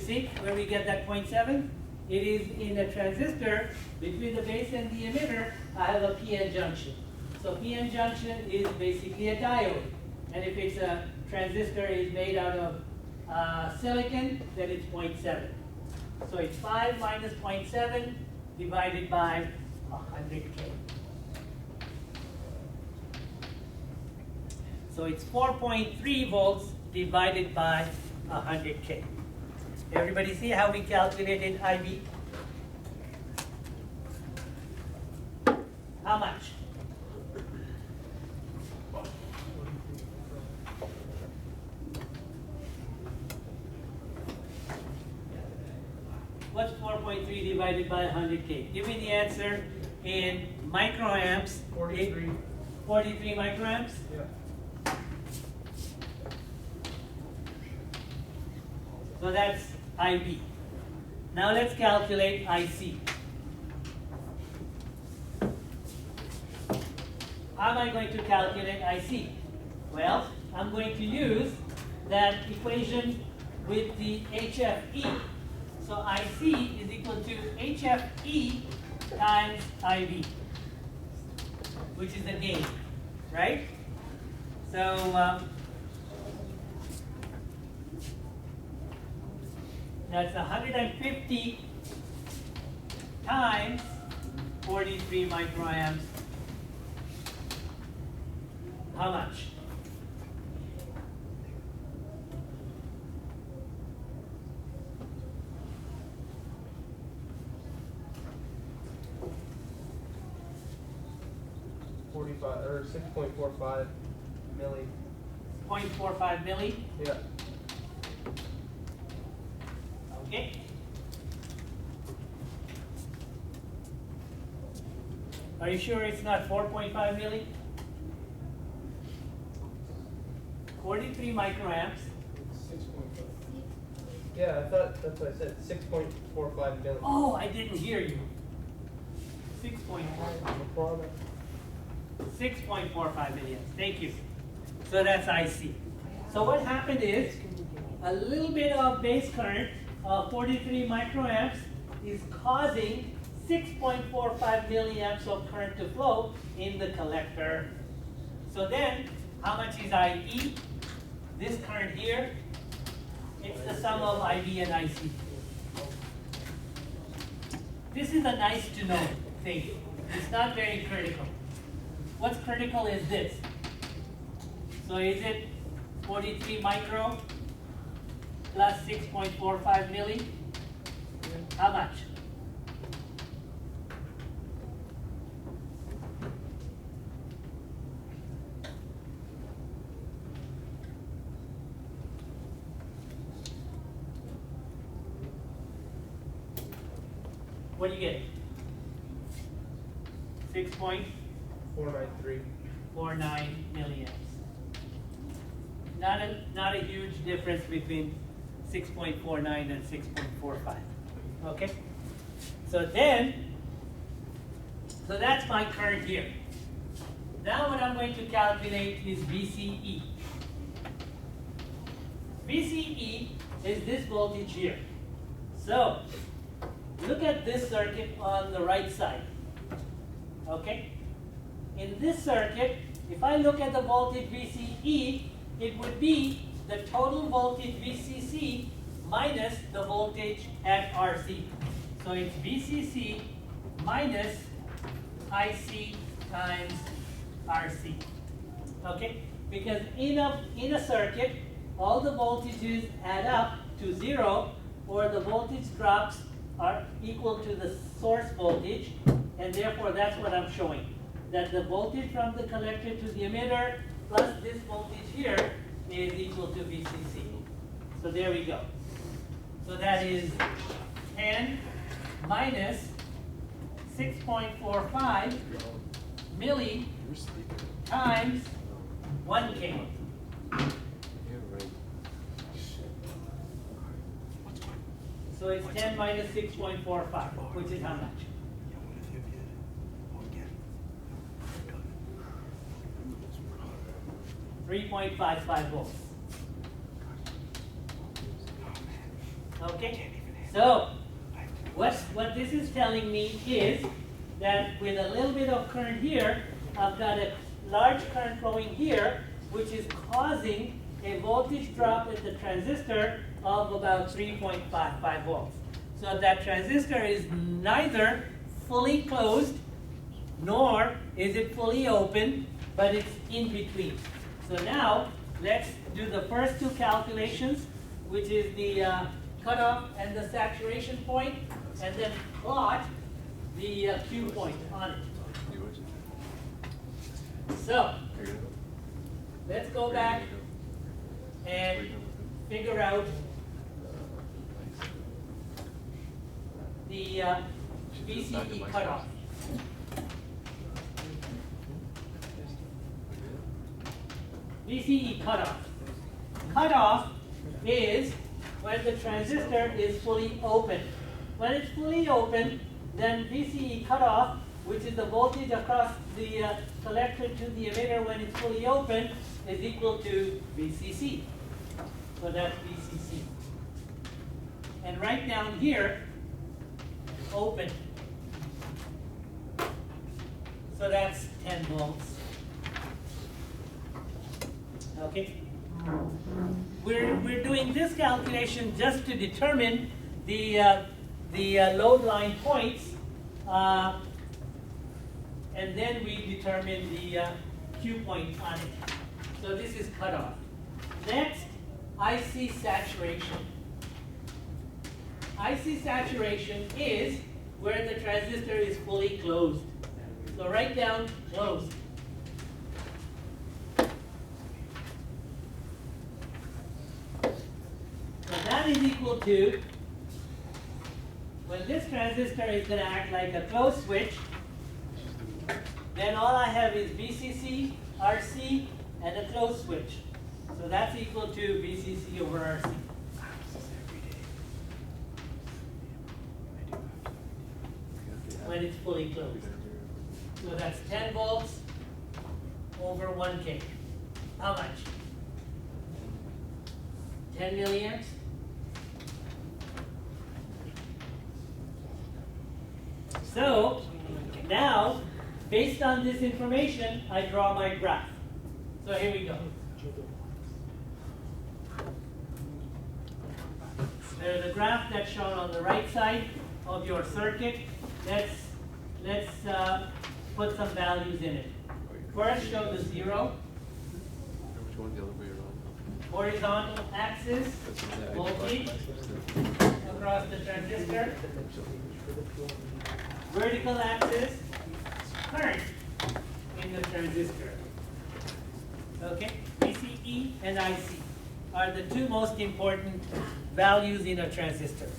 see where we get that 0.7? It is in a transistor between the base and the emitter. I have a PN junction. So PN junction is basically a diode. And if it's a transistor is made out of silicon, then it's 0.7. So it's 5 minus 0.7 divided by 100K. So it's 4.3 volts divided by 100K. Everybody see how we calculated IB? How much? What's 4.3 divided by 100K? Give me the answer in microamps. 43. 43 microamps? Yeah. So that's IB. Now let's calculate IC. How am I going to calculate IC? Well, I'm going to use that equation with the HFE. So IC is equal to HFE times IB, which is the gain, right? So that's 150 times 43 microamps. How much? Or 6.45 milli. 0.45 milli. Yeah. Okay. Are you sure it's not 4.5 milli? 43 microamps. 6.5. Yeah, I thought that's what I said. 6.45 milli. Oh, I didn't hear you. 6.4. 6.45 milliamps. Thank you. So that's IC. So what happened is a little bit of base current of 43 microamps is causing 6.45 milliamps of current to flow in the collector. So then, how much is IE? This current here, it's the sum of IB and IC. This is a nice to know thing. It's not very critical. What's critical is this. So is it 43 micro plus 6.45 milli? How much? What do you get? 493. 6.49 milliamps. Not a huge difference between 6.49 and 6.45. Okay? So that's my current here. Now what I'm going to calculate is VCE. VCE is this voltage here. So look at this circuit on the right side. Okay? In this circuit, if I look at the voltage VCE, it would be the total voltage VCC minus the voltage at RC. So it's VCC minus IC times RC. Okay? Because in a circuit, all the voltages add up to 0, or the voltage drops are equal to the source voltage, and therefore that's what I'm showing. That the voltage from the collector to the emitter plus this voltage here is equal to VCC. So there we go. So that is 10 minus 6.45 milli times 1K. So it's 10 minus 6.45, which is how much? 3.55 volts. Okay? So, what this is telling me is that with a little bit of current here, I've got a large current flowing here, which is causing a voltage drop in the transistor of about 3.55 volts. So that transistor is neither fully closed, nor is it fully open, but it's in between. So now, let's do the first two calculations, which is the cutoff and the saturation point, and then plot the Q point on it. So, let's go back and figure out the VCE cutoff. VCE cutoff. Cutoff is when the transistor is fully open. When it's fully open, then VCE cutoff, which is the voltage across the collector to the emitter when it's fully open, is equal to VCC. So that's VCC. And right down here, open. So that's 10 volts. Okay? We're doing this calculation just to determine the load line points, and then we determine the Q point on it. So this is cutoff. Next, IC saturation. IC saturation is where the transistor is fully closed. So write down closed. So that is equal to, when this transistor is going to act like a closed switch, then all I have is VCC, RC, and a closed switch. So that's equal to VCC over RC. When it's fully closed. So that's 10 volts over 1K. How much? 10 milliamps? So, now, based on this information, I draw my graph. So here we go. There's a graph that's shown on the right side of your circuit. Let's put some values in it. First, show the 0. Horizontal axis, voltage across the transistor. Vertical axis, current in the transistor. Okay, VCE and IC are the two most important values in a transistor.